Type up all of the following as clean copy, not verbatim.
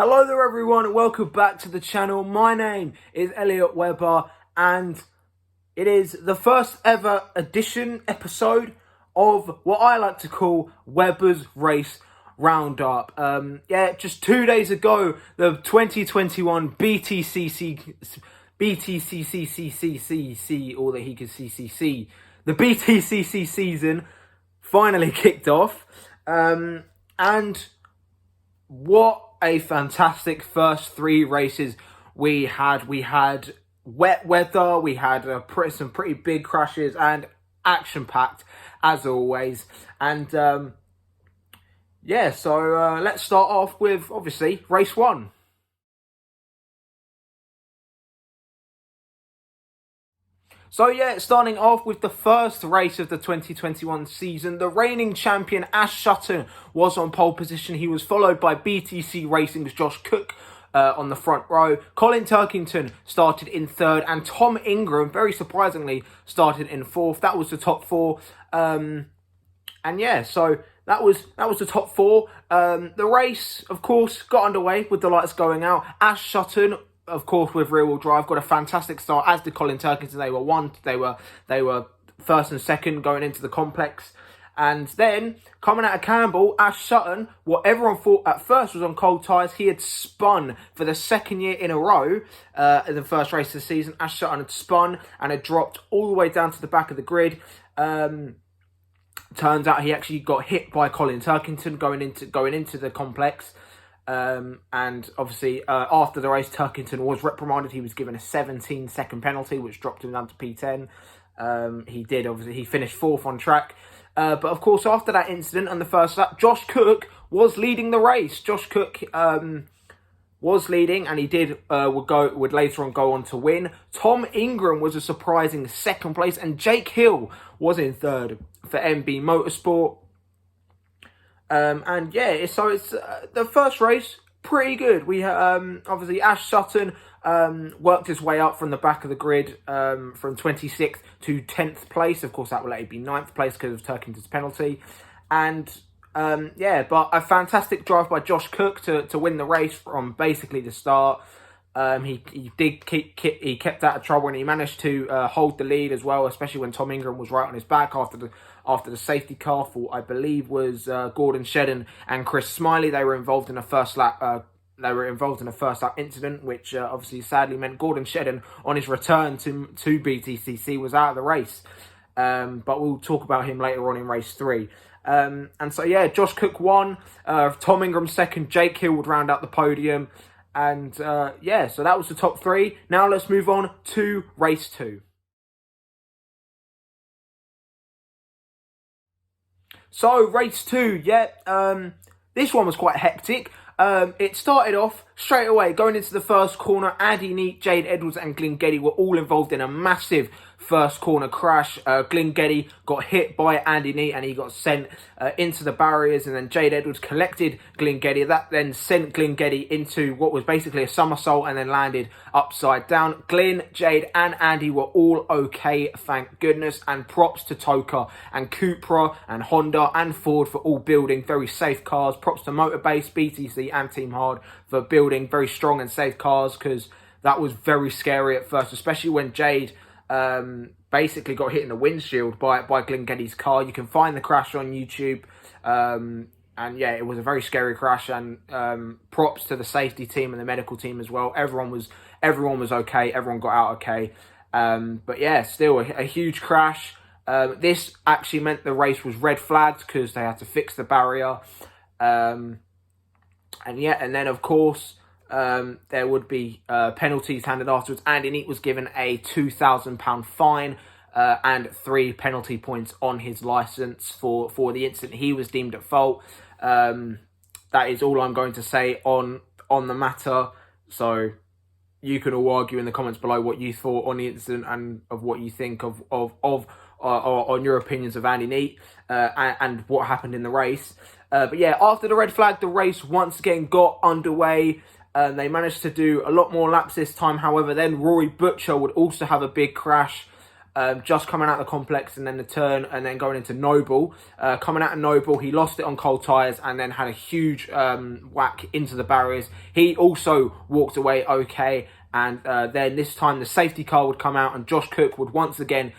Hello there everyone and welcome back to the channel. My name is Elliot Webber and it is the first ever episode of what I like to call Webber's Race Roundup. Just 2 days ago, the 2021 BTCC, all that he could CCC, the BTCC season finally kicked off. And what a fantastic first three races we had. We had wet weather, we had some pretty big crashes and action-packed as always. And so let's start off with, obviously, race one. So starting off with the first race of the 2021 season, the reigning champion Ash Sutton was on pole position. He was followed by BTC Racing's Josh Cook on the front row. Colin Turkington started in third, and Tom Ingram, very surprisingly, started in fourth. That was the top four. So that was the top four. The race, of course, got underway with the lights going out. Ash Sutton, of course, with rear-wheel drive, got a fantastic start, as did Colin Turkington. They were first and second going into the complex. And then, coming out of Campbell, Ash Sutton, what everyone thought at first was on cold tyres, he had spun for the second year in a row in the first race of the season. Ash Sutton had spun and had dropped all the way down to the back of the grid. Turns out he actually got hit by Colin Turkington going into the complex. And obviously, after the race, Turkington was reprimanded. He was given a 17-second penalty, which dropped him down to P10. He finished fourth on track. But of course, after that incident on the first lap, Josh Cook was leading the race. Josh Cook was leading, and he would later on go on to win. Tom Ingram was a surprising second place, and Jake Hill was in third for MB Motorsport. So it's the first race, pretty good. We obviously Ash Sutton worked his way up from the back of the grid from 26th to 10th place. Of course, that will later be 9th place because of Turkington's penalty. And but a fantastic drive by Josh Cook to win the race from basically the start. He kept out of trouble, and he managed to hold the lead as well, especially when Tom Ingram was right on his back after the safety car for, I believe, was Gordon Shedden and Chris Smiley. They were involved in a first lap. Incident, which obviously sadly meant Gordon Shedden, on his return to BTCC, was out of the race. But we'll talk about him later on in race three. Josh Cook won. Tom Ingram second. Jake Hill would round out the podium. And so that was the top three. Now let's move on to race two. So race two, this one was quite hectic. It started off straight away, going into the first corner. Andy Neat, Jade Edwards and Glyn Geddy were all involved in a massive first corner crash. Glyn Geddy got hit by Andy Neat and he got sent into the barriers, and then Jade Edwards collected Glyn Geddy. That then sent Glyn Geddy into what was basically a somersault and then landed upside down. Glyn, Jade and Andy were all okay, thank goodness, and props to Toka and Cupra and Honda and Ford for all building very safe cars. Props to Motorbase, BTC and Team Hard for building very strong and safe cars, because that was very scary at first, especially when Jade basically got hit in the windshield by Glyn Geddy's car. You can find the crash on YouTube. It was a very scary crash, and props to the safety team and the medical team as well. Everyone was okay. Everyone got out okay. Still a huge crash. This actually meant the race was red flagged because they had to fix the barrier. And then of course, there would be penalties handed afterwards. Andy Neat was given a £2,000 fine and 3 penalty points on his licence for the incident. He was deemed at fault. That is all I'm going to say on the matter. So you can all argue in the comments below what you thought on the incident and of what you think of on your opinions of Andy Neat and what happened in the race. After the red flag, the race once again got underway. They managed to do a lot more laps this time. However, then Rory Butcher would also have a big crash. just coming out of the complex and then the turn and then going into Noble. Coming out of Noble, he lost it on cold tyres and then had a huge whack into the barriers. He also walked away okay, and then this time the safety car would come out and Josh Cook would once again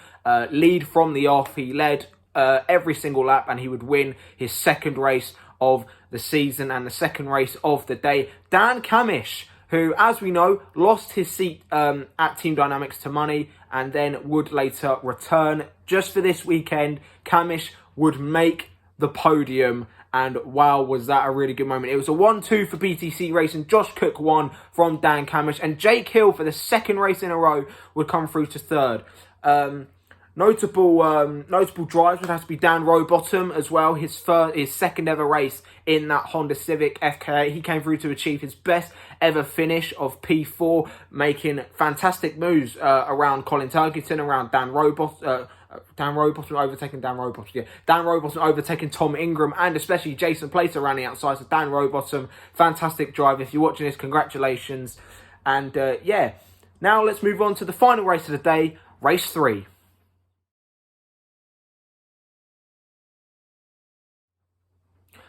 lead from the off. He led every single lap and he would win his second race of the season and the second race of the day. Dan Camish, who, as we know, lost his seat at Team Dynamics to Money and then would later return just for this weekend. Camish would make the podium, and wow, was that a really good moment. It was a 1-2 for BTC Racing. Josh Cook won from Dan Camish, and Jake Hill, for the second race in a row, would come through to third. Notable drives would have to be Dan Rowbottom as well. His second ever race in that Honda Civic FK8. He came through to achieve his best ever finish of P4, making fantastic moves around Colin Turkington, around Dan Rowbottom overtaking Tom Ingram, and especially Jason Plater around the outside. So Dan Rowbottom, fantastic drive. If you're watching this, congratulations. And yeah, now let's move on to the final race of the day, race 3.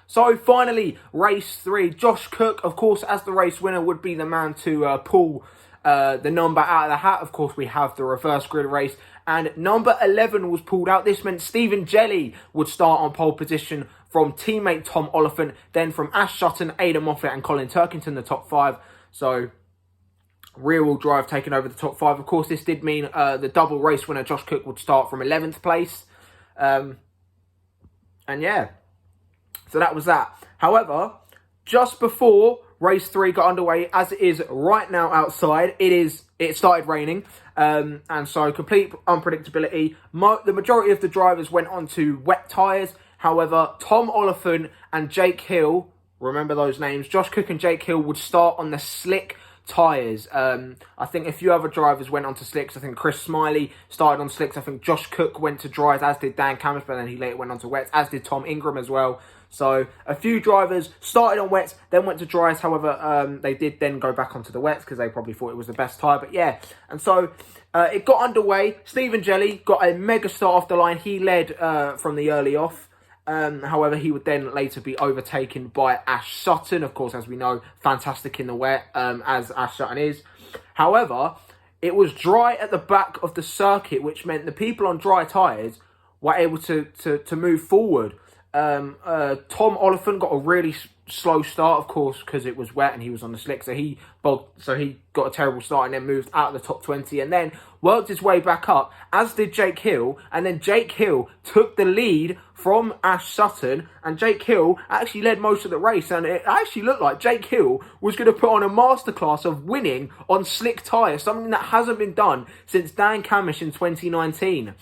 So finally, race 3. Josh Cook, of course, as the race winner, would be the man to pull the number out of the hat. Of course, we have the reverse grid race, and number 11 was pulled out. This meant Stephen Jelly would start on pole position from teammate Tom Oliphant, then from Ash Sutton, Ada Moffat and Colin Turkington, the top 5. So rear-wheel drive taking over the top 5. Of course, this did mean the double race winner, Josh Cook, would start from 11th place. And yeah, so that was that. However, just before race 3 got underway, as it is right now outside, it started raining. And so complete unpredictability. The majority of the drivers went on to wet tyres. However, Tom Oliphant and Jake Hill, remember those names, Josh Cook and Jake Hill would start on the slick tyres. I think a few other drivers went on to slicks. I think Chris Smiley started on slicks. I think Josh Cook went to dries, as did Dan Camish, but then he later went on to wets, as did Tom Ingram as well. So a few drivers started on wets, then went to dries. However, they did then go back onto the wets because they probably thought it was the best tyre. But yeah, and so it got underway. Stephen Jelly got a mega start off the line. He led from the early off. However, he would then later be overtaken by Ash Sutton. Of course, as we know, fantastic in the wet, as Ash Sutton is. However, it was dry at the back of the circuit, which meant the people on dry tyres were able to move forward. Tom Oliphant got a really slow start, of course, because it was wet and he was on the slick, so he got a terrible start and then moved out of the top 20 and then worked his way back up, as did Jake Hill, and then Jake Hill took the lead from Ash Sutton, and Jake Hill actually led most of the race, and it actually looked like Jake Hill was going to put on a masterclass of winning on slick tyres, something that hasn't been done since Dan Camish in 2019.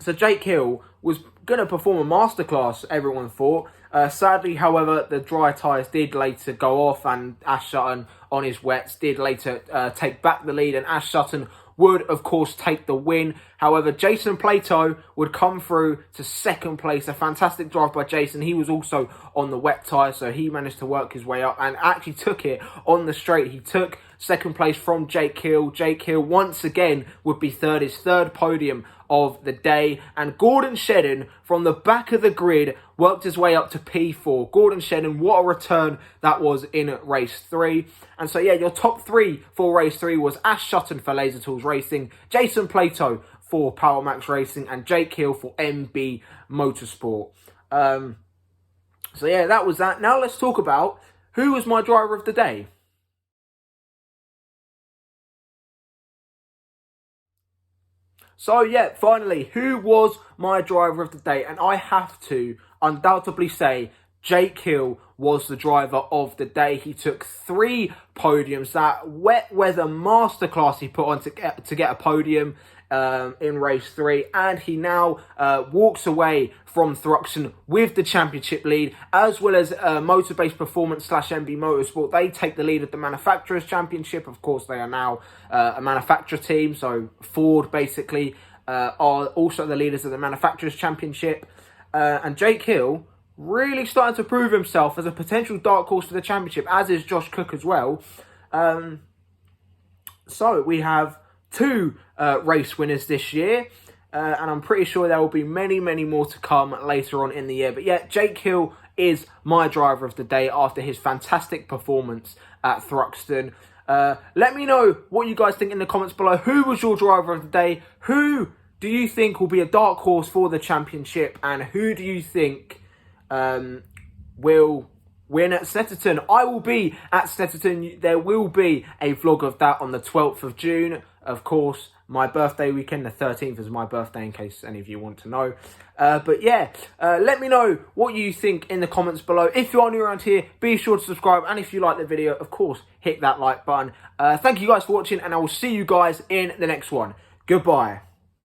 So Jake Hill was going to perform a masterclass, everyone thought. Sadly, however, the dry tyres did later go off, and Ash Sutton on his wets did later take back the lead, and Ash Sutton would, of course, take the win. However, Jason Plato would come through to second place. A fantastic drive by Jason. He was also on the wet tyre, so he managed to work his way up and actually took it on the straight. He took second place from Jake Hill. Jake Hill, once again, would be third, his third podium of the day. And Gordon Shedden, from the back of the grid, worked his way up to P4. Gordon Shedden, what a return that was in race 3. And so, yeah, your top 3 for race 3 was Ash Sutton for Laser Tools Racing, Jason Plato for Power Max Racing, and Jake Hill for MB Motorsport. So, yeah, that was that. Now let's talk about who was my driver of the day. So, yeah, finally, who was my driver of the day? And I have to undoubtedly say Jake Hill was the driver of the day. He took 3 podiums. That wet weather masterclass he put on to get a podium in race 3. And he now walks away from Thruxton with the championship lead, as well as Motor-Based Performance / MB Motorsport. They take the lead of the Manufacturers Championship. Of course, they are now a manufacturer team, so Ford basically are also the leaders of the Manufacturers Championship. And Jake Hill really starting to prove himself as a potential dark horse for the championship, as is Josh Cook as well. So we have 2 race winners this year. And I'm pretty sure there will be many, many more to come later on in the year. But yeah, Jake Hill is my driver of the day after his fantastic performance at Thruxton. Let me know what you guys think in the comments below. Who was your driver of the day? Who do you think will be a dark horse for the championship? And who do you think will win at Snetterton? I will be at Snetterton. There will be a vlog of that on the 12th of June. Of course, my birthday weekend, the 13th is my birthday, in case any of you want to know. But yeah, let me know what you think in the comments below. If you are new around here, be sure to subscribe. And if you like the video, of course, hit that like button. Thank you guys for watching, and I will see you guys in the next one. Goodbye.